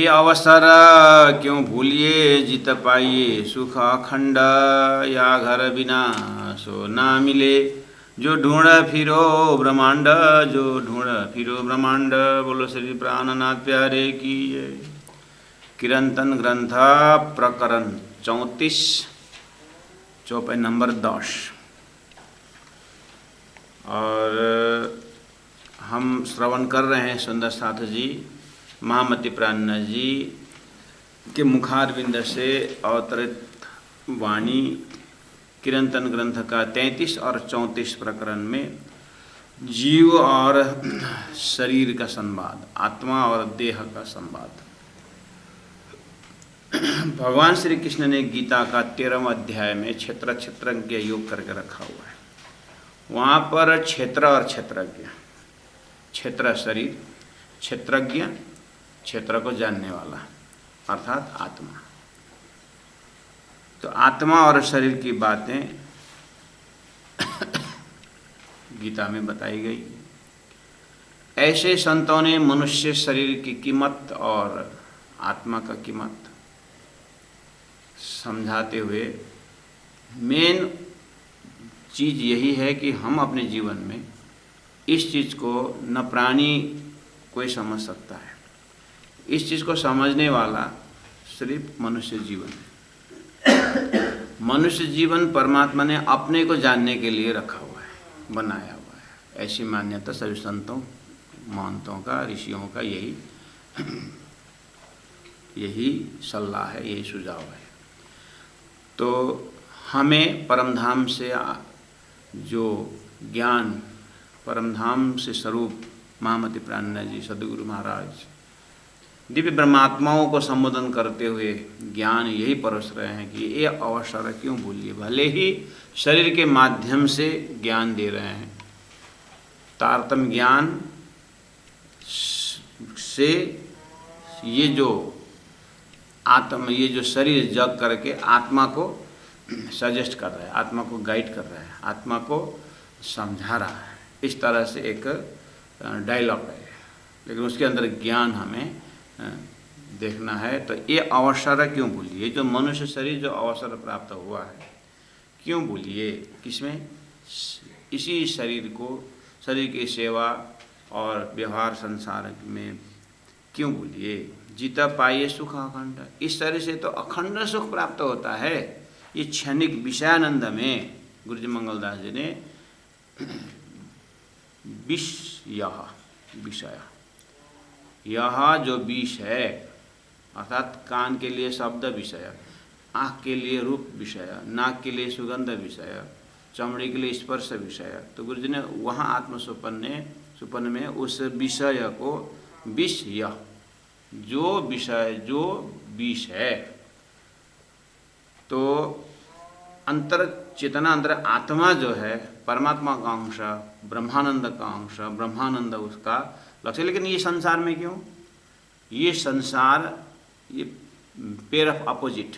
अवसर क्यों भूलिए, जित पाइए सुख अखंड, या घर बिना सो ना मिले। जो ढूंढ फिरो ब्रह्मांड, जो ढूंढ फिरो ब्रह्मांड। बोलो श्री प्राणनाथ प्यारे की जय। कीर्तन ग्रंथ प्रकरण 34 चौपाई नंबर 10। और हम श्रवण कर रहे हैं सुंदर साथ जी महामती प्राणनाथ जी के मुखारविंद से अवतरित वाणी कीर्तन ग्रंथ का 33 और 34 प्रकरण में जीव और शरीर का संवाद, आत्मा और देह का संवाद। भगवान श्री कृष्ण ने गीता का 13वां अध्याय में क्षेत्र क्षेत्रज्ञ योग करके रखा हुआ है। वहाँ पर क्षेत्र और क्षेत्रज्ञ, क्षेत्र शरीर, क्षेत्रज्ञ क्षेत्र को जानने वाला अर्थात आत्मा। तो आत्मा और शरीर की बातें गीता में बताई गई। ऐसे संतों ने मनुष्य शरीर की कीमत और आत्मा का कीमत समझाते हुए मेन चीज़ यही है कि हम अपने जीवन में इस चीज़ को न प्राणी कोई समझ सकता है, इस चीज़ को समझने वाला सिर्फ मनुष्य जीवन है। मनुष्य जीवन परमात्मा ने अपने को जानने के लिए रखा हुआ है, बनाया हुआ है। ऐसी मान्यता सभी संतों महंतों का, ऋषियों का यही सलाह है, यही सुझाव है। तो हमें परमधाम से जो ज्ञान, परमधाम से स्वरूप महामती प्राणनाथ जी सद्गुरु महाराज दिव्य ब्रह्मात्माओं को संबोधन करते हुए ज्ञान यही परोस रहे हैं कि ये अवसर क्यों भूलिए। भले ही शरीर के माध्यम से ज्ञान दे रहे हैं, तारतम्य ज्ञान से ये जो शरीर जग करके आत्मा को सजेस्ट कर रहा है, आत्मा को गाइड कर रहा है, आत्मा को समझा रहा है। इस तरह से एक डायलॉग है, लेकिन उसके अंदर ज्ञान हमें देखना है। तो ये अवसर क्यों भूलिए, जो मनुष्य शरीर जो अवसर प्राप्त हुआ है क्यों भूलिए। किसमें? इसी शरीर को, शरीर की सेवा और व्यवहार संसार में क्यों भूलिए। जीता पाइए सुख अखंड। इस शरीर से तो अखंड सुख प्राप्त होता है। ये क्षणिक विषयानंद में गुरु जी मंगलदास जी ने विषय, यह जो विष है अर्थात कान के लिए शब्द विषय, आँख के लिए रूप विषय, नाक के लिए सुगंध विषय, चमड़ी के लिए स्पर्श विषय। तो गुरु जी ने वहाँ आत्मसुपन में उस विषय को विषय, जो विषय जो विष है, तो अंतर चेतना, अंतर आत्मा जो है परमात्मा का अंश, ब्रह्मानंद का अंश, ब्रह्मानंद उसका लक्ष्य। लेकिन ये संसार में क्यों? ये संसार, ये पेयर ऑफ अपोजिट,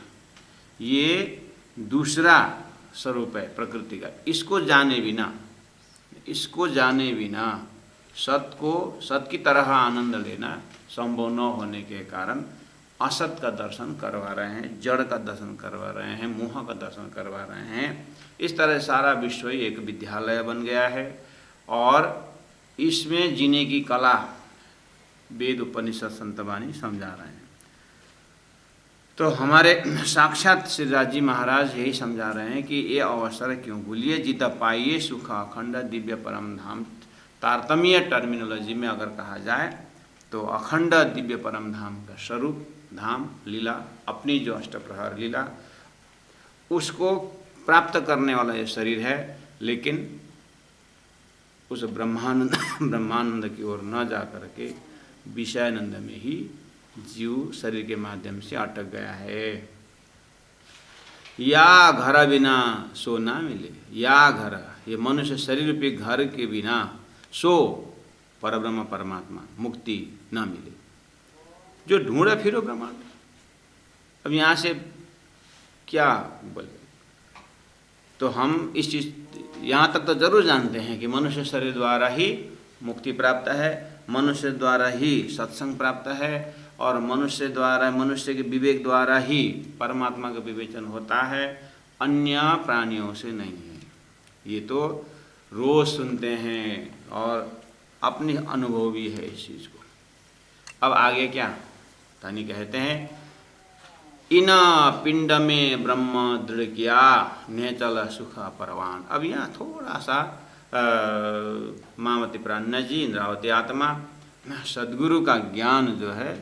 ये दूसरा स्वरूप है प्रकृति का। इसको जाने बिना सत की तरह आनंद लेना संभव न होने के कारण असत का दर्शन करवा रहे हैं, जड़ का दर्शन करवा रहे हैं, मोह का दर्शन करवा रहे हैं। इस तरह सारा विश्व ही एक विद्यालय बन गया है और इसमें जीने की कला वेद उपनिषद संतवाणी समझा रहे हैं। तो हमारे साक्षात श्री राज जी महाराज यही समझा रहे हैं कि ये अवसर क्यों भूलिए, जीत पाइए सुख अखंड दिव्य परम धाम। तारतम्य टर्मिनोलॉजी में अगर कहा जाए तो अखंड दिव्य परम धाम का स्वरूप, धाम, लीला, अपनी जो अष्टप्रहर लीला, उसको प्राप्त करने वाला ये शरीर है। लेकिन उस ब्रह्मानंद की ओर न जा करके विषयानंद में ही जीव शरीर के माध्यम से अटक गया है। या घर बिना सो ना मिले, या घर, ये मनुष्य शरीर रूपी घर के बिना सो परब्रह्म परमात्मा मुक्ति ना मिले। जो ढूंढे फिरो ब्रह्मांड। अब यहाँ से क्या बोले, तो हम इस चीज़ यहाँ तक तो जरूर जानते हैं कि मनुष्य शरीर द्वारा ही मुक्ति प्राप्त है, मनुष्य द्वारा ही सत्संग प्राप्त है और मनुष्य के विवेक द्वारा ही परमात्मा का विवेचन होता है, अन्य प्राणियों से नहीं है। ये तो रोज सुनते हैं और अपनी अनुभव भी है इस चीज़ को। अब आगे क्या धनी कहते हैं, इना पिंड में ब्रह्म दृढ़ किया नेचल सुख परवान। अब यहाँ थोड़ा सा मामति प्राण जी इंद्रावती आत्मा सदगुरु का ज्ञान जो है,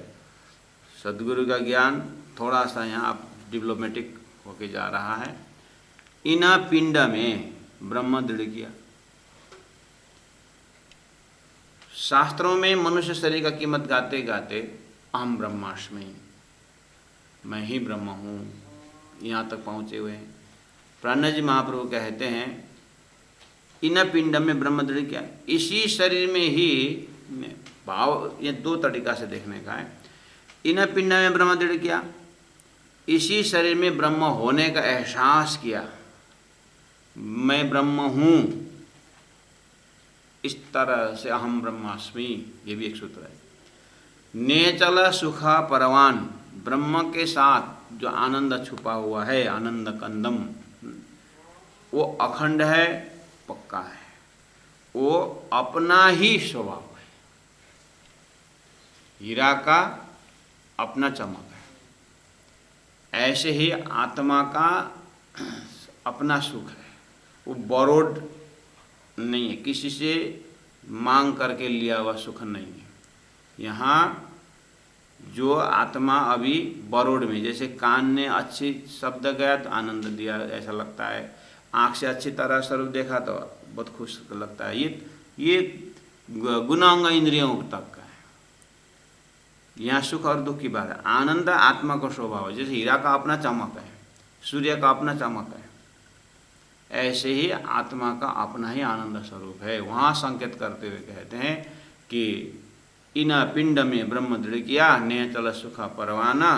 सदगुरु का ज्ञान थोड़ा सा यहाँ डिप्लोमेटिक होके जा रहा है। इना पिंड में ब्रह्म दृढ़ किया। शास्त्रों में मनुष्य शरीर का कीमत गाते गाते अहम ब्रह्मास्मि, मैं ही ब्रह्म हूँ, यहाँ तक पहुँचे हुए हैं। प्राण जी महाप्रभु कहते हैं इन पिंड में ब्रह्म दृढ़ किया, इसी शरीर में ही भाव, ये दो तरीका से देखने का है। इन पिंड में ब्रह्म दृढ़ किया, इसी शरीर में ब्रह्म होने का एहसास किया, मैं ब्रह्म हूँ, इस तरह से अहम ब्रह्मास्मि, ये भी एक सूत्र है। नेचल सुखा परवान, ब्रह्म के साथ जो आनंद छुपा हुआ है, आनंद कंदम, वो अखंड है, पक्का है, वो अपना ही स्वभाव है। हीरा का अपना चमक है, ऐसे ही आत्मा का अपना सुख है, वो बोरोड नहीं है, किसी से मांग करके लिया हुआ सुख नहीं है। यहाँ जो आत्मा अभी बरोड में, जैसे कान ने अच्छी शब्द गया तो आनंद दिया ऐसा लगता है, आँख से अच्छी तरह स्वरूप देखा तो बहुत खुश लगता है। ये गुणांग इंद्रियों तक का है। यहाँ सुख और दुख की बात है। आनंद आत्मा का स्वभाव है, जैसे हीरा का अपना चमक है, सूर्य का अपना चमक है, ऐसे ही आत्मा का अपना ही आनंद स्वरूप है। वहाँ संकेत करते हुए कहते हैं कि इन पिंड में ब्रह्म दृढ़ किया नेचल सुख परवाना।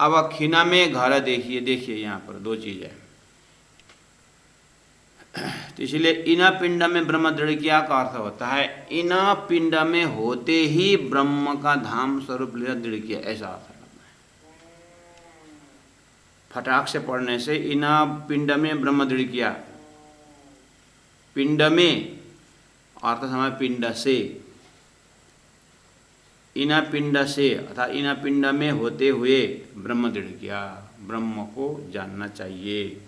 अब खिना में घर देखिए, देखिए यहाँ पर दो चीज़ है, तो इसलिए इन पिंड में ब्रह्म दृढ़ किया का अर्थ होता है इन पिंड में होते ही ब्रह्म का धाम स्वरूप दृढ़ किया, ऐसा अर्थ है। फटाक से पढ़ने से इन पिंड में ब्रह्म दृढ़ किया, पिंड में अर्थ समय पिंड से, इन पिंड से अर्थात इन पिंड में होते हुए ब्रह्म दृढ़ किया, ब्रह्म को जानना चाहिए।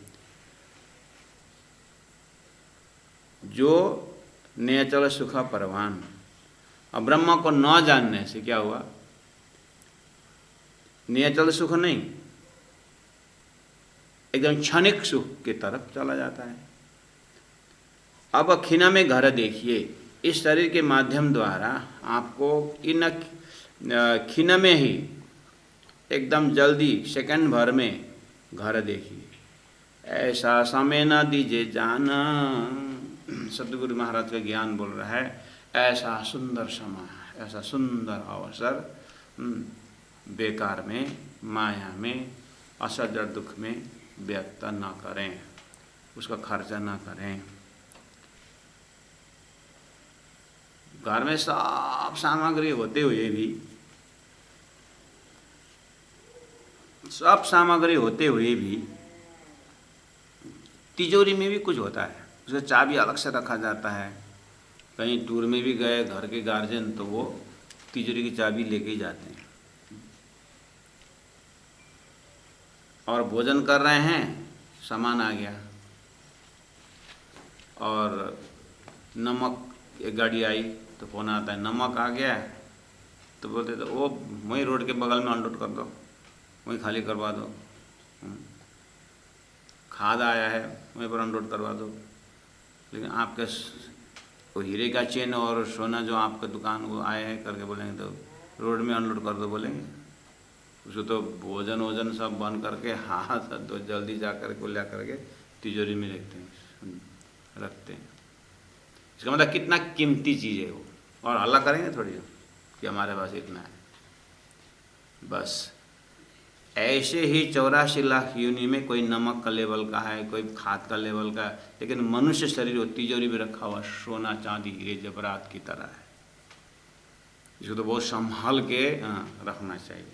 जो नेचल सुख परवान। अब ब्रह्म को न जानने से क्या हुआ, नेचल सुख नहीं, एकदम क्षणिक सुख की तरफ चला जाता है। अब खिना में घर देखिए, इस शरीर के माध्यम द्वारा आपको इन खिन में ही एकदम जल्दी सेकंड भर में घर देखिए। ऐसा समय न दीजिए जाना, सतगुरु महाराज का ज्ञान बोल रहा है। ऐसा सुंदर समय, ऐसा सुंदर अवसर बेकार में, माया में, असजड़ दुख में व्यक्त न करें, उसका खर्चा न करें। घर में सब सामग्री होते हुए भी, सब सामग्री होते हुए भी तिजोरी में भी कुछ होता है, उसका चाबी अलग से रखा जाता है। कहीं टूर में भी गए घर के गार्जियन तो वो तिजोरी की चाबी लेके ही जाते हैं। और भोजन कर रहे हैं, सामान आ गया और नमक, एक गाड़ी आई तो फोन आता है नमक आ गया, तो बोलते तो वो वहीं रोड के बगल में अनलोड कर दो, वहीं खाली करवा दो। खाद आया है वहीं पर अनलोड करवा दो। लेकिन आपके वो हीरे का चेन और सोना जो आपके दुकान को आए हैं करके बोलेंगे तो रोड में अनलोड कर दो बोलेंगे। उसको तो भोजन वोजन सब बंद करके हाथ तो जल्दी जा कर के ले करके तिजोरी में रखते हैं। इसका मतलब कितना कीमती चीज़ है वो, और हल्ला करेंगे थोड़ी कि हमारे पास इतना है। बस ऐसे ही 84 लाख योनि में कोई नमक का लेवल का है, कोई खाद का लेवल का है, लेकिन मनुष्य शरीर वो तिजोरी में रखा हुआ सोना चांदी हीरे जवाहरात की तरह है। इसको तो बहुत संभाल के रखना चाहिए।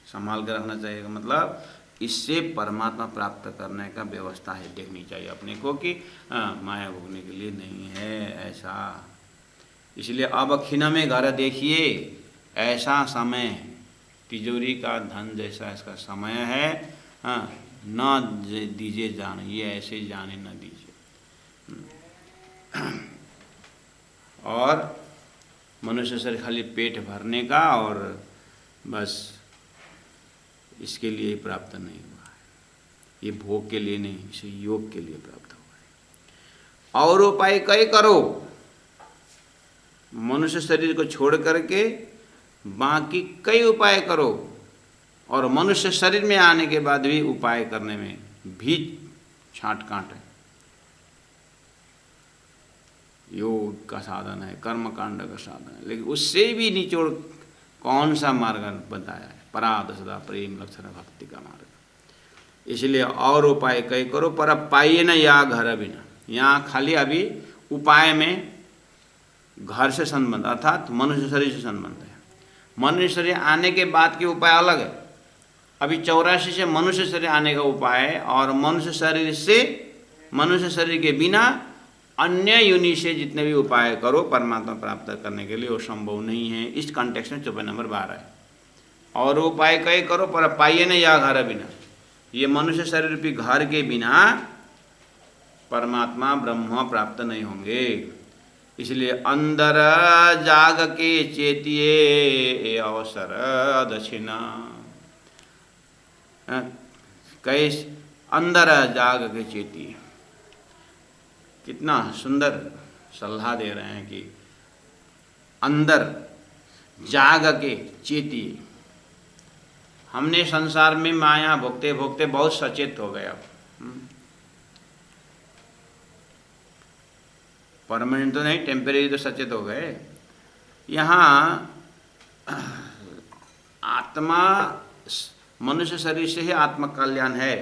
संभाल के रखना चाहिए का मतलब इससे परमात्मा प्राप्त करने का व्यवस्था है देखनी चाहिए अपने को कि माया भोगने के लिए नहीं है ऐसा। इसलिए अब खिन में घर देखिए, ऐसा समय तिजोरी का धन जैसा इसका समय है, न दीजिए जान, ये ऐसे जाने न दीजिए। और मनुष्य शरीर खाली पेट भरने का और बस इसके लिए प्राप्त नहीं हुआ है, ये भोग के लिए नहीं, इसे योग के लिए प्राप्त हुआ है। और उपाय कई करो, मनुष्य शरीर को छोड़ करके बाकी कई उपाय करो, और मनुष्य शरीर में आने के बाद भी उपाय करने में भी छांट कांट है। योग का साधन है, कर्म कांड का साधन है, लेकिन उससे भी निचोड़ कौन सा मार्ग बताया है? पराध सदा प्रेम लक्षण भक्ति का मार्ग। इसलिए और उपाय कई करो पर अब पाइए न या घर बिना। यहाँ खाली अभी उपाय में घर से संबंध अर्थात मनुष्य शरीर से संबंध है। मनुष्य शरीर आने के बाद के उपाय अलग है। अभी 84 से मनुष्य शरीर आने का उपाय है, और मनुष्य शरीर से, मनुष्य शरीर के बिना अन्य योनि से जितने भी उपाय करो परमात्मा प्राप्त करने के लिए वो संभव नहीं है। इस कॉन्टेक्स्ट में चौपाई नंबर 12 है। और उपाय कई करो पर पाइए न या घर बिना। ये मनुष्य शरीर रूपी घर के बिना परमात्मा ब्रह्म प्राप्त नहीं होंगे। इसलिए अंदर जाग के चेतिए अवसर दक्षिणा। कैसे अंदर जाग के चेतिए, कितना सुंदर सलाह दे रहे हैं कि अंदर जाग के चेतिए। हमने संसार में माया भोगते भोगते बहुत सचेत हो गए। अब परमानेंट तो नहीं, टेम्परेरी तो सचेत हो गए। यहाँ आत्मा, मनुष्य शरीर से ही आत्म कल्याण है,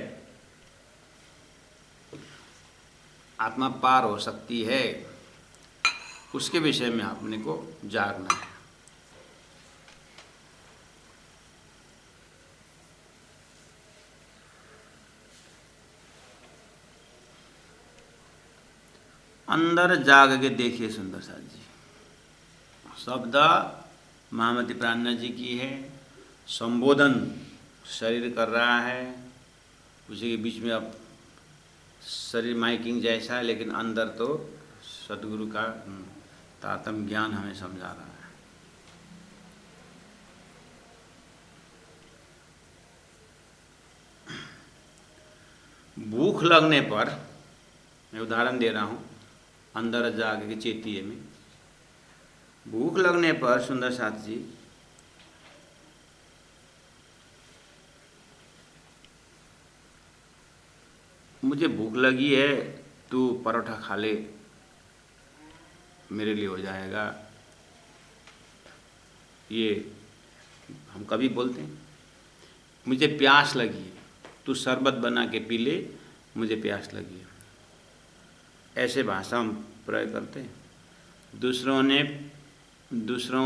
आत्मा पार हो सकती है, उसके विषय में अपने को जागना है। अंदर जाग के देखिए सुंदर साथ जी। शब्द महामती प्राणनाथ जी की है, संबोधन शरीर कर रहा है, उसी के बीच में अब शरीर माइकिंग जैसा है, लेकिन अंदर तो सदगुरु का तारतम्य ज्ञान हमें समझा रहा है। भूख लगने पर, मैं उदाहरण दे रहा हूँ, अंदर जाग के चेतिए में भूख लगने पर सुंदर साथ जी मुझे भूख लगी है, तू परोठा खा ले, मेरे लिए हो जाएगा। ये हम कभी बोलते हैं। मुझे प्यास लगी है, तू शरबत बना के पी ले, मुझे प्यास लगी है। ऐसे भाषा हम प्रयोग करते हैं। दूसरों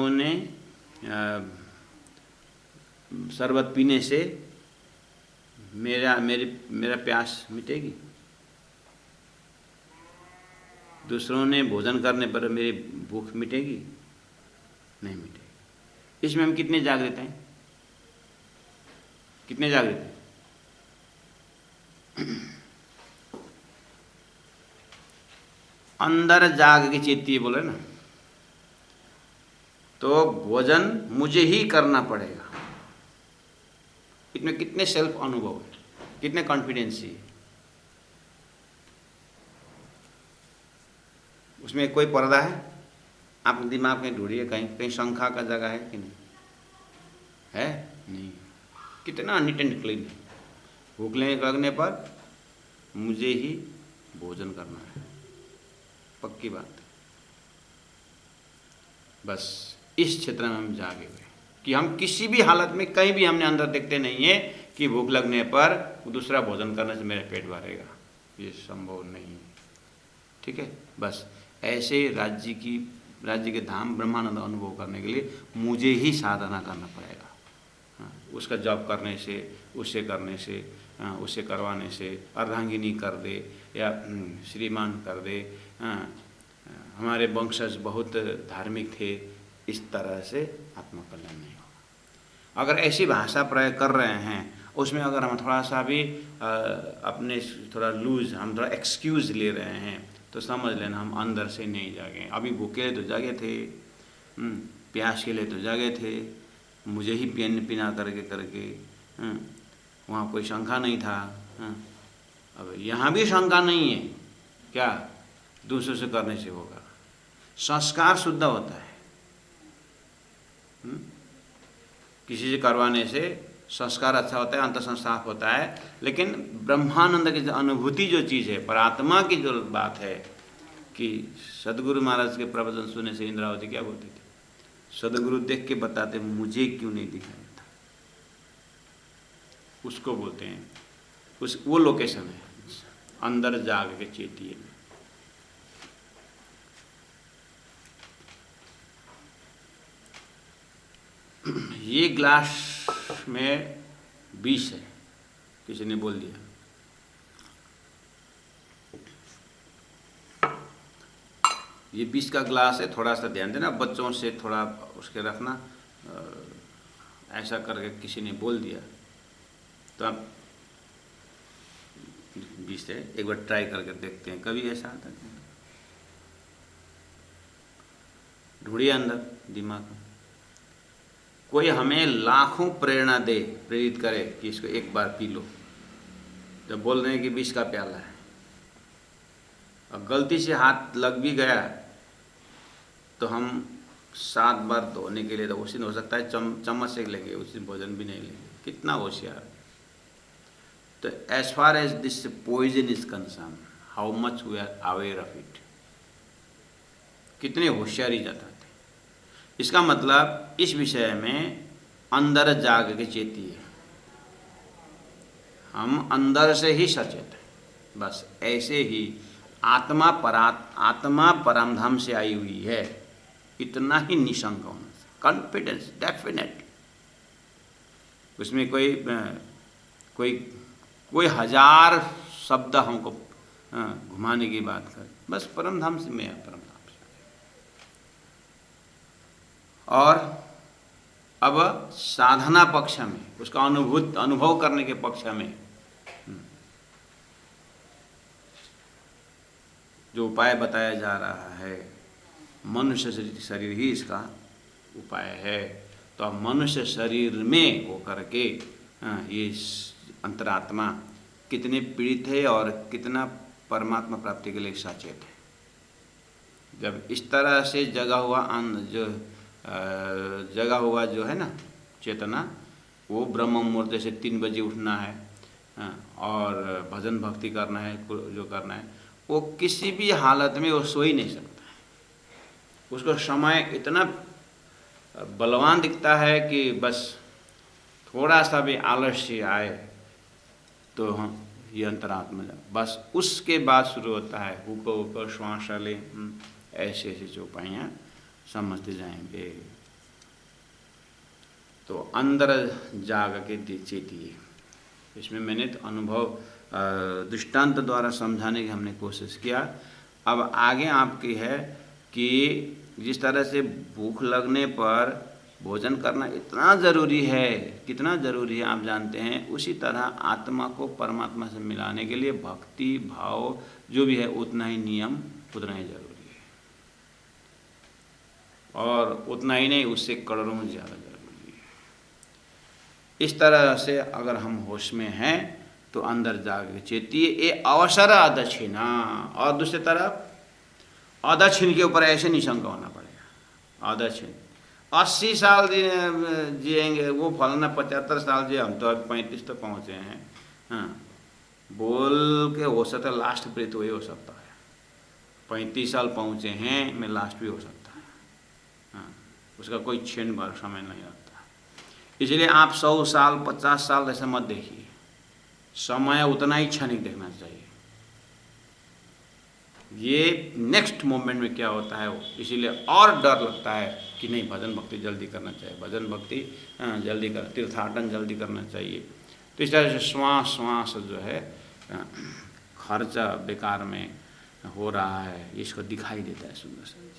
ने शरबत पीने से मेरा प्यास मिटेगी। दूसरों ने भोजन करने पर मेरी भूख मिटेगी? नहीं मिटेगी। इसमें हम कितने जागृत हैं? कितने जागृत हैं? अंदर जाग के चेतिए बोले ना, तो भोजन मुझे ही करना पड़ेगा। इसमें कितने सेल्फ अनुभव है, कितने कॉन्फिडेंस है। उसमें कोई पर्दा है? आप दिमाग में ढूंढिए, कहीं कहीं शंका का जगह है कि नहीं है? नहीं। कितना नीट एंड क्लीन है। भूख लगने पर मुझे ही भोजन करना है, पक्की बात है। बस इस क्षेत्र में हम जागे हुए कि हम किसी भी हालत में कहीं भी हमने अंदर देखते नहीं है कि भूख लगने पर दूसरा भोजन करने से मेरा पेट भरेगा, ये संभव नहीं है। ठीक है, बस ऐसे राज्य की राज्य के धाम ब्रह्मानंद अनुभव करने के लिए मुझे ही साधना करना पड़ेगा। हाँ, उसका जप करने से, उससे करने से, उससे करवाने से, अर्धांगिनी कर दे या श्रीमान कर दे, हमारे वंशज बहुत धार्मिक थे, इस तरह से आत्मकल्याण नहीं होगा। अगर ऐसी भाषा प्रयोग कर रहे हैं, उसमें अगर हम थोड़ा सा भी अपने थोड़ा लूज, हम थोड़ा एक्सक्यूज़ ले रहे हैं, तो समझ लेना हम अंदर से नहीं जागे। अभी भूखे तो जागे थे, प्यास के लिए तो जागे थे, मुझे ही पीना करके वहाँ कोई शंका नहीं था। अब यहाँ भी शंका नहीं है, क्या दूसरों से करने से होगा। संस्कार शुद्ध होता है, किसी से करवाने से संस्कार अच्छा होता है, अंतः साफ होता है। लेकिन ब्रह्मानंद की जो अनुभूति जो चीज़ है, परात्मा की जो बात है, कि सदगुरु महाराज के प्रवचन सुनने से इंद्रावती क्या बोलती थी, सदगुरु देख के बताते मुझे क्यों नहीं दिखाया था, उसको बोलते हैं, वो लोकेशन है अंदर जाग के चेतिए में। ये ग्लास में 20 है, किसी ने बोल दिया। ये 20 का ग्लास है, थोड़ा सा ध्यान देना, बच्चों से थोड़ा उसके रखना। ऐसा करके किसी ने बोल दिया तो आप 20 है, एक बार ट्राई करके देखते हैं, कभी ऐसा आता है। ढूंढिए अंदर दिमाग में, कोई हमें लाखों प्रेरणा दे, प्रेरित करे कि इसको एक बार पी लो, तो बोल रहे हैं कि 20 का प्याला है, और गलती से हाथ लग भी गया तो हम 7 बार धोने के लिए, तो उस दिन हो सकता है चम्मच से लेंगे, उस दिन भोजन भी नहीं लेंगे। कितना होशियार। तो as far as this poison is concern, how much we are aware of it, कितने होशियारी जाता थे। इसका मतलब इस विषय में अंदर जाग के चेतिए, हम अंदर से ही सचेत हैं। बस ऐसे ही आत्मा परमधाम से आई हुई है, इतना ही निशंक होना, कॉन्फिडेंस डेफिनेट। उसमें कोई 1000 शब्द हमको घुमाने की बात कर, बस परमधाम से मैं परमधाम से। और अब साधना पक्ष में, उसका अनुभव करने के पक्ष में जो उपाय बताया जा रहा है, मनुष्य शरीर ही इसका उपाय है। तो अब मनुष्य शरीर में होकर के ये अंतरात्मा कितने पीड़ित है और कितना परमात्मा प्राप्ति के लिए सचेत है। जब इस तरह से जगा हुआ जो है ना चेतना, वो ब्रह्म मुहूर्त से 3 बजे उठना है और भजन भक्ति करना है, जो करना है, वो किसी भी हालत में वो सो ही नहीं सकता है। उसको समय इतना बलवान दिखता है कि बस थोड़ा सा भी आलस्य आए तो हम ये अंतरात्मा, बस उसके बाद शुरू होता है ऊपर श्वास ले, ऐसे चौपाइयाँ समझते जाएंगे। तो अंदर जाग के चेतिए, इसमें मैंने तो अनुभव दृष्टांत द्वारा समझाने की हमने कोशिश किया। अब आगे आपकी है कि जिस तरह से भूख लगने पर भोजन करना इतना ज़रूरी है, कितना ज़रूरी है आप जानते हैं, उसी तरह आत्मा को परमात्मा से मिलाने के लिए भक्ति भाव जो भी है उतना ही नियम, उतना ही ज़रूरी है। और उतना ही नहीं, उससे करोड़ों ज़्यादा ज़रूरी है। इस तरह से अगर हम होश में हैं तो अंदर जाके चेतिए, ये अवसर अदक्षिणा। और दूसरी तरफ अदक्षिण के ऊपर ऐसे निशंक होना पड़ेगा। अदक्षिण 80 साल जिएंगे, वो फलाना 75 साल जिए, हम तो अब 35 तो पहुँचे हैं। हाँ, बोल के हो सकता है लास्ट ब्रेथ वही हो सकता है। 35 साल पहुँचे हैं, मैं लास्ट भी हो सकता है। हाँ, उसका कोई क्षण भर समय नहीं लगता। इसलिए आप 100 साल 50 साल ऐसा मत देखिए, समय उतना ही क्षणिक देखना चाहिए। ये नेक्स्ट मोमेंट में क्या होता है वो, इसीलिए और डर लगता है कि नहीं भजन भक्ति जल्दी करना चाहिए, भजन भक्ति जल्दी कर, तीर्थाटन जल्दी करना चाहिए। तो इस तरह से श्वास श्वास जो है खर्चा बेकार में हो रहा है, इसको दिखाई देता है सुंदर सा।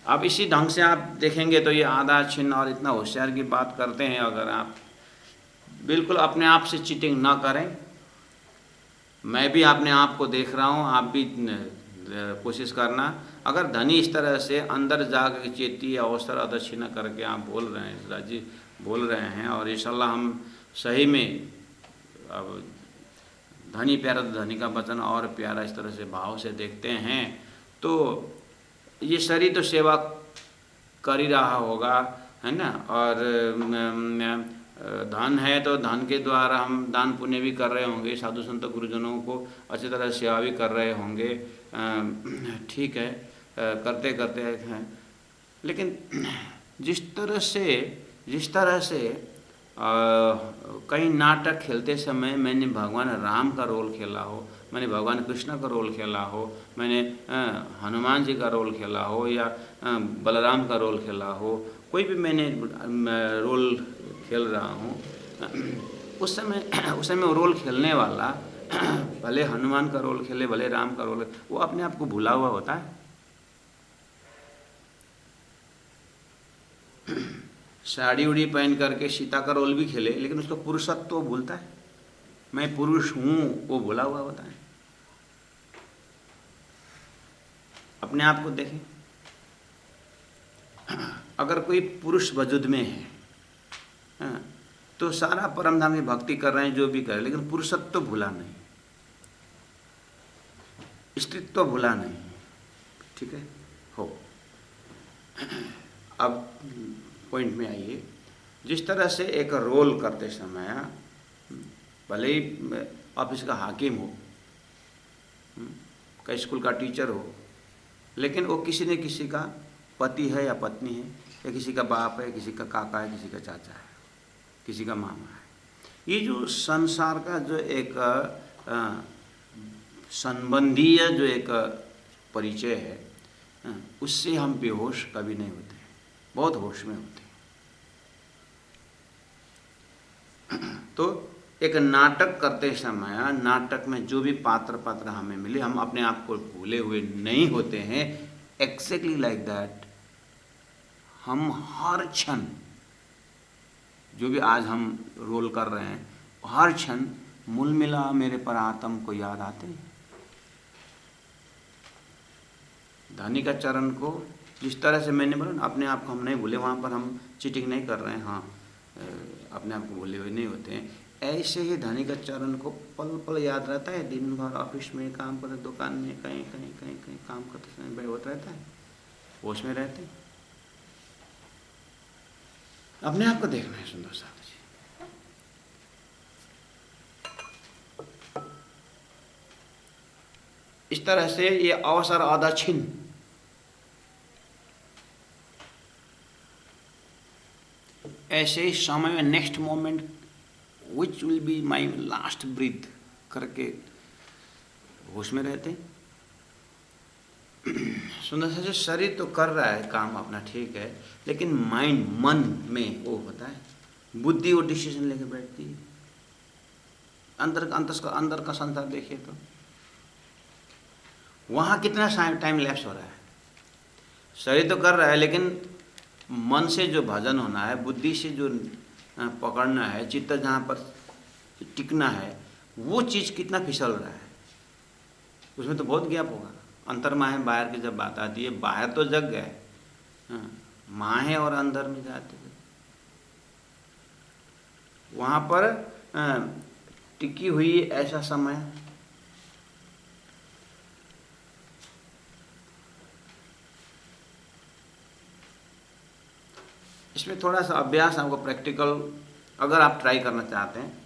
अब इसी ढंग से आप देखेंगे तो ये आधा छिन्न और इतना होशियार की बात करते हैं, अगर आप बिल्कुल अपने आप से चीटिंग ना करें, मैं भी अपने आप को देख रहा हूँ, आप भी कोशिश करना। अगर धनी इस तरह से अंदर जाकर चेती अवसर अदक्षिणा करके आप बोल रहे हैं, राजी बोल रहे हैं, और इंशाल्लाह हम सही में अब धनी प्यारा तो धनी का वचन और प्यारा इस तरह से भाव से देखते हैं, तो ये शरीर तो सेवा कर ही रहा होगा, है ना। और धन है तो धन के द्वारा हम दान पुण्य भी कर रहे होंगे, साधु संत गुरुजनों को अच्छी तरह सेवा भी कर रहे होंगे, ठीक है, करते करते हैं। लेकिन जिस तरह से कई नाटक खेलते समय मैंने भगवान राम का रोल खेला हो, मैंने भगवान कृष्ण का रोल खेला हो, मैंने हनुमान जी का रोल खेला हो, या बलराम का रोल खेला हो, कोई भी मैंने रोल खेल रहा हूँ, उस समय वो रोल खेलने वाला भले हनुमान का रोल खेले, भले राम का रोल, वो अपने आप को भूला हुआ होता है। साड़ी उड़ी पहन करके सीता का रोल भी खेले, लेकिन उसका पुरुषत्व तो भूलता है, मैं पुरुष हूँ, वो भूला हुआ होता है। अपने आप को देखें, अगर कोई पुरुष वजूद में है तो सारा परमधाम की भक्ति कर रहे हैं, जो भी कर रहे हैं, लेकिन पुरुषत्व तो भूला नहीं, स्त्रीत्व तो भूला नहीं, ठीक है हो। अब पॉइंट में आइए, जिस तरह से एक रोल करते समय भले ही ऑफिस का हाकिम हो, कई स्कूल का टीचर हो, लेकिन वो किसी न किसी का पति है या पत्नी है, या किसी का बाप है, किसी का काका है, किसी का चाचा है, किसी का मामा है। ये जो संसार का जो एक संबंधीय जो एक परिचय है, उससे हम बेहोश कभी नहीं होते, बहुत होश में होते हैं। तो एक नाटक करते समय, नाटक में जो भी पात्र हमें मिले, हम अपने आप को भूले हुए नहीं होते हैं। एक्जैक्टली लाइक दैट, हम हर क्षण जो भी आज हम रोल कर रहे हैं, हर क्षण मूल मिला मेरे पर आत्म को याद आते हैं। धनी का चरण को जिस तरह से मैंने बोला, अपने आप को हम नहीं भूले, वहाँ पर हम चीटिंग नहीं कर रहे हैं, हाँ अपने आप को भूले हुए नहीं होते हैं। ऐसे ही धनी का चरण को पल पल याद रहता है, दिन भर ऑफिस में काम करते, दुकान में कहीं कहीं कहीं कहीं काम करते समय बैठ होता रहता है, होश में रहते हैं। अपने आप को देखना है सुंदर साहब जी। इस तरह से ये अवसर अदक्षिण, ऐसे ही समय में next moment which will be my last breath करके होश में रहते। सुंदर सा शरीर तो कर रहा है काम अपना, ठीक है, लेकिन माइंड मन में वो होता है, बुद्धि वो डिसीजन लेके बैठती है। अंदर का संसार देखिए तो वहाँ कितना टाइम लैप्स हो रहा है। शरीर तो कर रहा है, लेकिन मन से जो भजन होना है, बुद्धि से जो पकड़ना है, चित्त जहाँ पर टिकना है, वो चीज़ कितना फिसल रहा है, उसमें तो बहुत गैप होगा। अंतर माहे बाहर की जब बात आती है, बाहर तो जग गए, माहे और अंदर में जाते थे, वहाँ पर टिकी हुई ऐसा समय। इसमें थोड़ा सा अभ्यास आपको प्रैक्टिकल, अगर आप ट्राई करना चाहते हैं।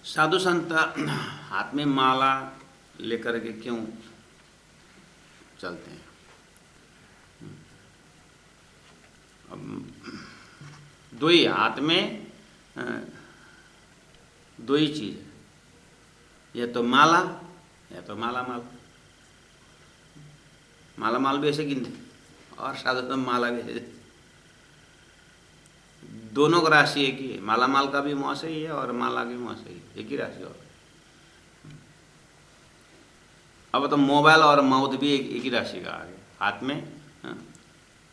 साधु संत हाथ में माला लेकर के क्यों चलते हैं? अब दो ही हाथ में दो ही चीज़ है, या तो माला या तो माला माल। माला माल भी ऐसे गिनते और साधारण माला भी ऐसे। दोनों का राशि एक ही है, माला माल का भी मुँह सही है और माला की मुँह सही है, एक ही राशि। और अब तो मोबाइल और माउथ भी एक ही राशि का आ गया हाथ में। हाँ,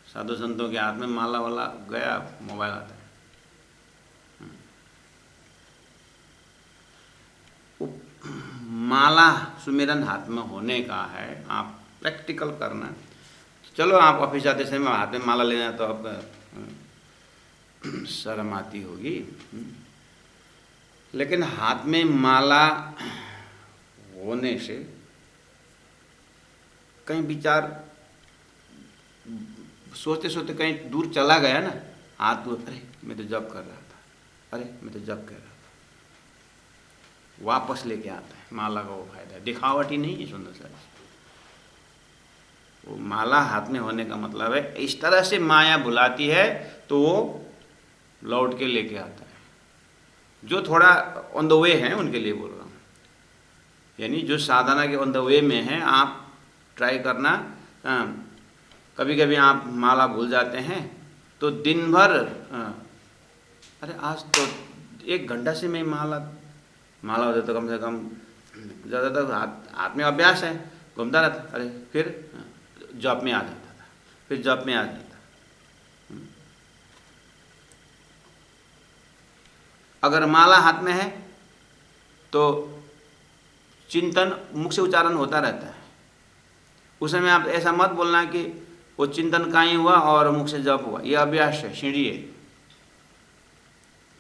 साधु संतों के हाथ में माला वाला गया, मोबाइल आता है। माला सुमिरन हाथ में होने का है, आप प्रैक्टिकल करना। चलो आप ऑफिस जाते समय हाथ में माला लेना तो अब शर्म आती होगी, लेकिन हाथ में माला होने से कहीं विचार सोचते सोचते कहीं दूर चला गया ना, हाथ दूर, अरे मैं तो जप कर रहा था, अरे मैं तो जप कर रहा था, वापस लेके आता है। माला का वो फायदा है, दिखावट ही नहीं है सुंदर सा। वो माला हाथ में होने का मतलब है इस तरह से माया बुलाती है तो वो लौट के लेके आता है। जो थोड़ा ऑन द वे है उनके लिए बोल रहा हूँ, यानी जो साधना के ऑन द वे में है, आप ट्राई करना। कभी कभी आप माला भूल जाते हैं तो दिन भर अरे आज तो 1 घंटा से मैं माला हो जाता, कम से कम ज़्यादातर हाथ में अभ्यास है, घूमता रहता, अरे फिर जॉब में आ जाता था, फिर जॉब में आ जाता। अगर माला हाथ में है तो चिंतन मुख से उच्चारण होता रहता है, उस समय आप ऐसा मत बोलना कि वो चिंतन कहीं हुआ और मुख से जप हुआ, ये अभ्यास है, सीढ़ी है।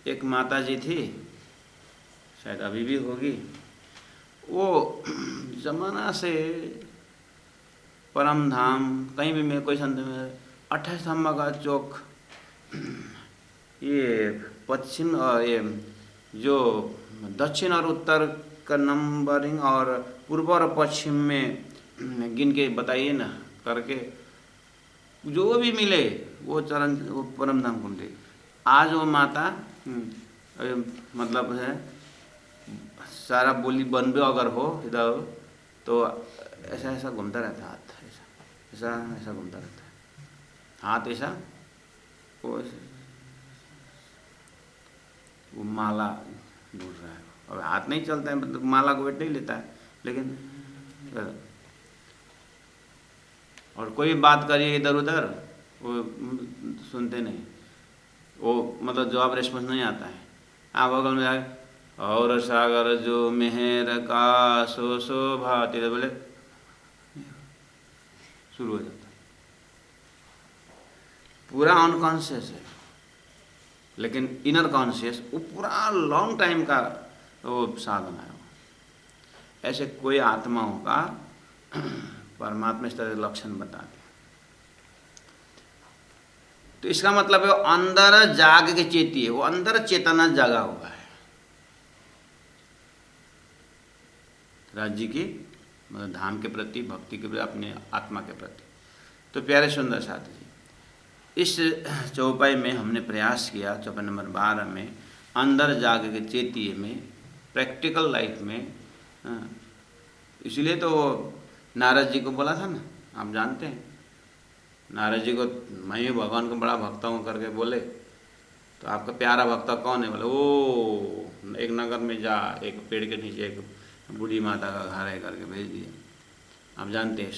एक माता जी थी, शायद अभी भी होगी, वो जमाना से परम धाम कहीं भी मैं कोई संत में 28 स्तंभ का चौक, ये पश्चिम और ये जो दक्षिण और उत्तर का नंबरिंग और पूर्व और पश्चिम में गिन के बताइए ना करके, जो भी मिले वो चरण वो परम धाम घूमते। आज वो माता मतलब है सारा बोली बन भी अगर हो इधर तो ऐसा ऐसा घूमता रहता है हाथ, ऐसा ऐसा ऐसा घूमता रहता है हाथ, ऐसा वो माला ढूंढ रहा है। और हाथ नहीं चलता है, मतलब माला को वेट नहीं लेता है, लेकिन और कोई बात करिए इधर उधर वो सुनते नहीं, वो मतलब जवाब रिस्पॉन्स नहीं आता है। आप बगल में जाए और सागर जो मेहर का सो भाती, बोले शुरू हो जाता है। पूरा अनकॉन्शियस है, लेकिन इनर कॉन्शियस वो पूरा लॉन्ग टाइम का वो साधना है। ऐसे कोई आत्माओं का परमात्मा इस तरह लक्षण बताते। तो इसका मतलब है अंदर जाग के चेती है, वो अंदर चेतना जागा हुआ है राज्य की, मतलब धाम के प्रति, भक्ति के प्रति, अपने आत्मा के प्रति। तो प्यारे सुंदर साथी जी, इस चौपाई में हमने प्रयास किया, चौपाई नंबर 12 में, अंदर जाग के चेतिए में, प्रैक्टिकल लाइफ में। इसलिए तो नारद जी को बोला था ना, आप जानते हैं नारद जी को, मैं ही भगवान को बड़ा भक्त हूँ करके बोले, तो आपका प्यारा भक्त कौन है? बोले ओ एक नगर में जा, एक पेड़ के नीचे एक बूढ़ी माता का घर है करके भेज दिया। आप जानते हैं